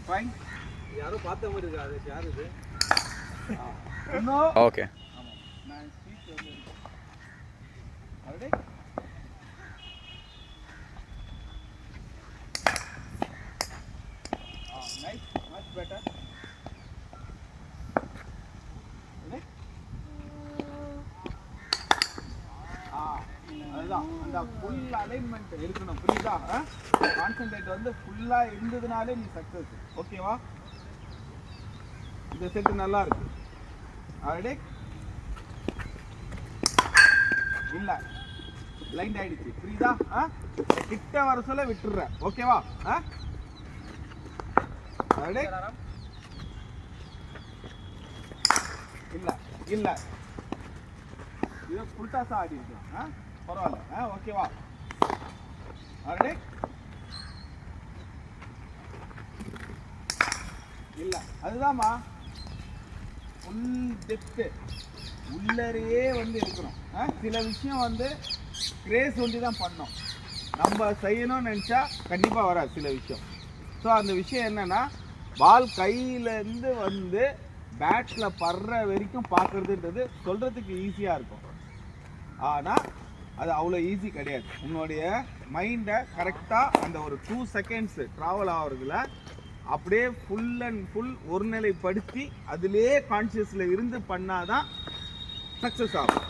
Fine. யாரோ பார்த்த மாதிரி இருக்கு. அது யார் இது? ஓகே. ஆமாம், நான் ஸ்பீச் வந்து ஆல்ரெடி நைஸ், மச் பெட்டர். அதுதான் அந்த ஃபுல் அலைன்மெண்ட் இருக்கணும், புரியுதா? கான்சென்ட்ரேட் வந்து ஃபுல்லாக இருந்ததுனாலே நீ சக்ஸஸ். ஓகேவா? இந்த செட்டு நல்லா இருக்கு. ஆல்ரெடி இல்லை, பிளைண்ட் ஆயிடுச்சு, புரியுதா? கிட்ட வர சொல்ல விட்டுடுற. ஓகேவா? ஆல்ரெடி இல்லை இல்லை, இது புல்டாஸா ஆடி இருக்கு. பரவாயில்ல. ஓகேவா? ஆல்ரெடி இல்லை, அதுதான்மா ஃபுல் டெப்த்து உள்ளரையே வந்து இருக்கணும். சில விஷயம் வந்து கிரேஸ் ஒண்டி தான் பண்ணோம், நம்ம செய்யணும்னு நினச்சா கண்டிப்பாக வராது சில விஷயம். ஸோ அந்த விஷயம் என்னென்னா, பால் கையிலேருந்து வந்து பேட்டில் படுற வரைக்கும் பார்க்குறதுன்றது சொல்கிறதுக்கு ஈஸியாக இருக்கும். ஆனால் அது அவ்வளோ ஈஸி கிடையாது. உன்னுடைய மைண்டை கரெக்டாக அந்த ஒரு 2 செகண்ட்ஸ் ட்ராவல் ஆகிறதுல அப்படியே ஃபுல் அண்ட் ஃபுல் ஒருநிலைப்படுத்தி அதிலே கான்ஷியஸில் இருந்து பண்ணாதான் சக்ஸஸ் ஆகும்.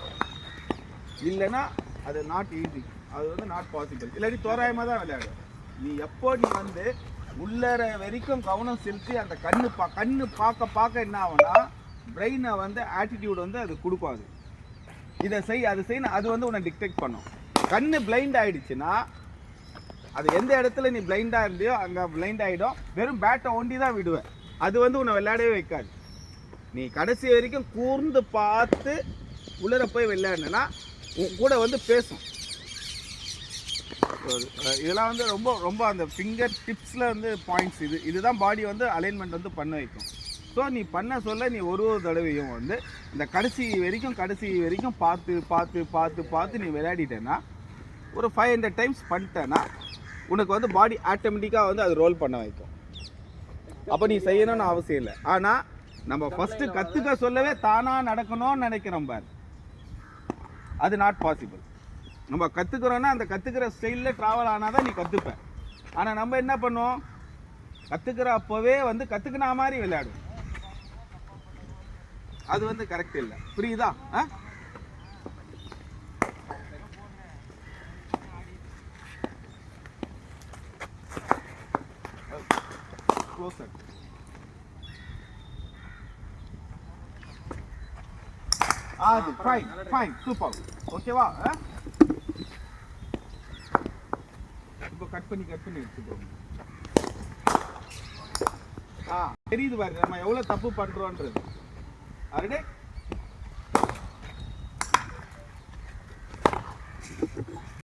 இல்லைன்னா அது நாட் ஈஸி, அது வந்து நாட் பாசிபிள். இல்லாட்டி தோராயமாக தான் விளையாடும். நீ எப்போ நீ வந்து உள்ளற வரைக்கும் கவனம் செலுத்தி அந்த கண்ணு பார்க்க என்ன ஆகும்னா, பிரெயினை வந்து ஆட்டிடியூட் வந்து அது கொடுக்கும். அது இதை செய் அது செய்யணும், அது வந்து உன்னை டிக்டேட் பண்ணும். கண்ணு பிளைண்ட் ஆகிடுச்சுன்னா அது எந்த இடத்துல நீ பிளைண்டாக இருந்தியோ அங்கே பிளைண்ட் ஆகிடும். வெறும் பேட்டை ஒண்டி தான் விடுவேன், அது வந்து உன்னை விளையாடவே வைக்காது. நீ கடைசி வரைக்கும் கூர்ந்து பார்த்து உள்ளர போய் விளையாடுனா உன் கூட வந்து பேசும். இதெல்லாம் வந்து ரொம்ப ரொம்ப அந்த ஃபிங்கர் டிப்ஸில் வந்து பாயிண்ட்ஸ். இதுதான் பாடி வந்து அலைன்மெண்ட் வந்து பண்ண வைக்கும். ஸோ நீ பண்ண சொல்ல நீ ஒரு தடவையும் வந்து இந்த கடைசி வரைக்கும் பார்த்து நீ விளையாடிட்டேன்னா, ஒரு 500 டைம்ஸ் பண்ணிட்டேன்னா உனக்கு வந்து பாடி ஆட்டோமேட்டிக்காக வந்து அது ரோல் பண்ண வைக்கும். அப்போ நீ செய்யணும்னு அவசியம் இல்லை. ஆனால் நம்ம ஃபஸ்ட்டு கற்றுக்க சொல்லவே தானாக நடக்கணும்னு நினைக்கிறோம் பார், அது நாட் பாசிபிள். நம்ம கற்றுக்குறோன்னா அந்த கற்றுக்கிற ஸ்டைலில் ட்ராவல் ஆனால் தான் நீ கற்றுப்ப. ஆனால் நம்ம என்ன பண்ணுவோம், கற்றுக்கிற அப்போவே வந்து கற்றுக்கின மாதிரி விளையாடும். அது வந்து கரெக்ட் இல்லை, புரியுதா? Fine, super. ஓகேவா? இப்போ கட் பண்ணி எடுத்துக்கோங்க. தெரியுது பாருங்க நம்ம எவ்வளோ தப்பு பண்ணுறோன்றது. ஆல்ரெடி